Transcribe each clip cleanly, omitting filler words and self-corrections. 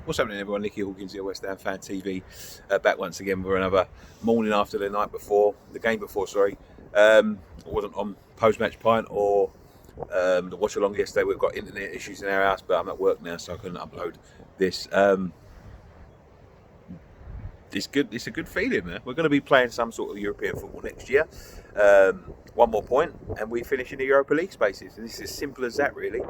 What's happening, everyone? Nicky Hawkins here, West Ham Fan TV, back once again for another morning after the game before. I wasn't on post-match pint or the watch along yesterday. We've got internet issues in our house, but I'm at work now, so I couldn't upload this. It's good. It's a good feeling, man. We're going to be playing some sort of European football next year. One more point, and we finish in the Europa League spaces. And it's as simple as that, really.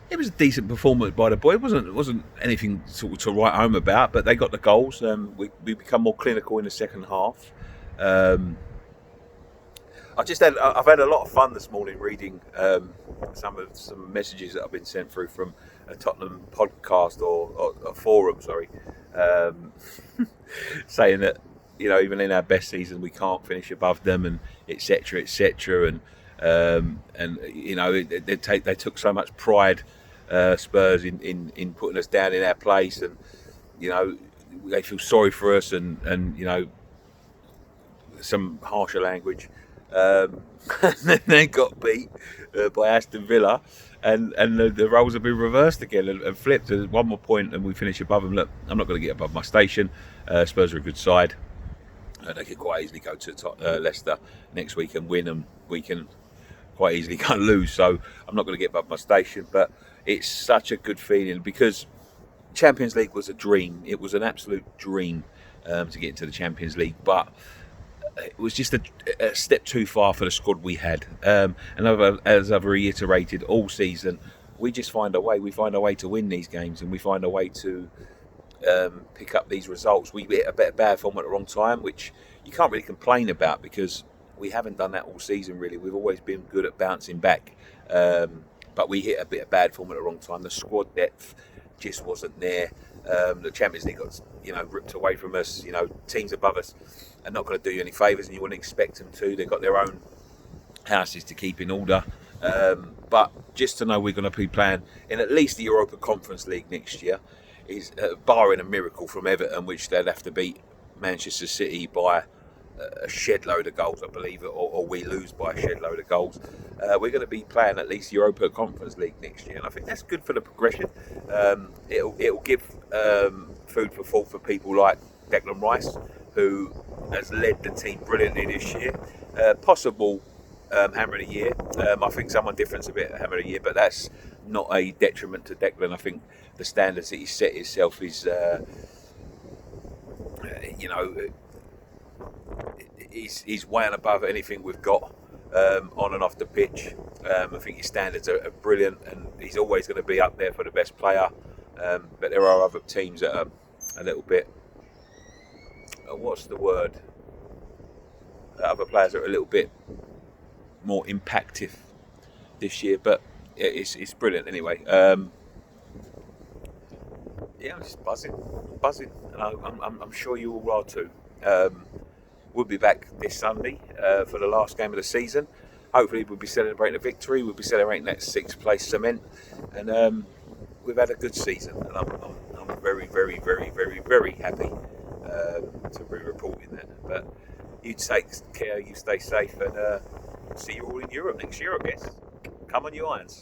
It was a decent performance by the boys. It wasn't anything sort of to write home about, but they got the goals. We become more clinical in the second half. I've had a lot of fun this morning reading some messages that have been sent through from a Tottenham podcast or a forum, saying that even in our best season we can't finish above them, and etc. And they took so much pride, Spurs, in putting us down in our place, and they feel sorry for us, and some harsher language. And then they got beat by Aston Villa, and the roles have been reversed again and flipped. There's one more point and we finish above them. Look, I'm not going to get above my station. Spurs are a good side. They could quite easily go to Leicester next week and win, and we can quite easily go and lose. So I'm not going to get above my station, but it's such a good feeling because Champions League was a dream. It was an absolute dream to get into the Champions League, but it was just a step too far for the squad we had. And as I've reiterated all season, we just find a way. We find a way to win these games, and we find a way to pick up these results. We hit a bit of bad form at the wrong time, which you can't really complain about because we haven't done that all season, really. We've always been good at bouncing back. But we hit a bit of bad form at the wrong time. The squad depth just wasn't there. The Champions League got ripped away from us. Teams above us are not going to do you any favours, and you wouldn't expect them to. They've got their own houses to keep in order. But just to know we're going to be playing in at least the Europa Conference League next year is barring a miracle from Everton, which they'd have to beat Manchester City by a shed load of goals, I believe, or we lose by a shed load of goals. We're going to be playing at least Europa Conference League next year, and I think that's good for the progression. It'll give food for thought for people like Declan Rice, who has led the team brilliantly this year. Possible Hammer of the Year. I think someone different's a bit Hammer of the Year, but that's not a detriment to Declan. I think the standards that he's set himself is, he's way and above anything we've got on and off the pitch. I think his standards are brilliant, and he's always going to be up there for the best player. But there are other teams that are a little bit, what's the word? Other players are a little bit more impactful this year, but it's brilliant anyway. I'm just buzzing, and I'm sure you all are too. We'll be back this Sunday for the last game of the season. Hopefully we'll be celebrating a victory. We'll be celebrating that 6th place cement, and we've had a good season, and I'm very, very, very, very, very happy to be reporting that. But you take care, you stay safe, and see you all in Europe next year, I guess. Come on, you Irons.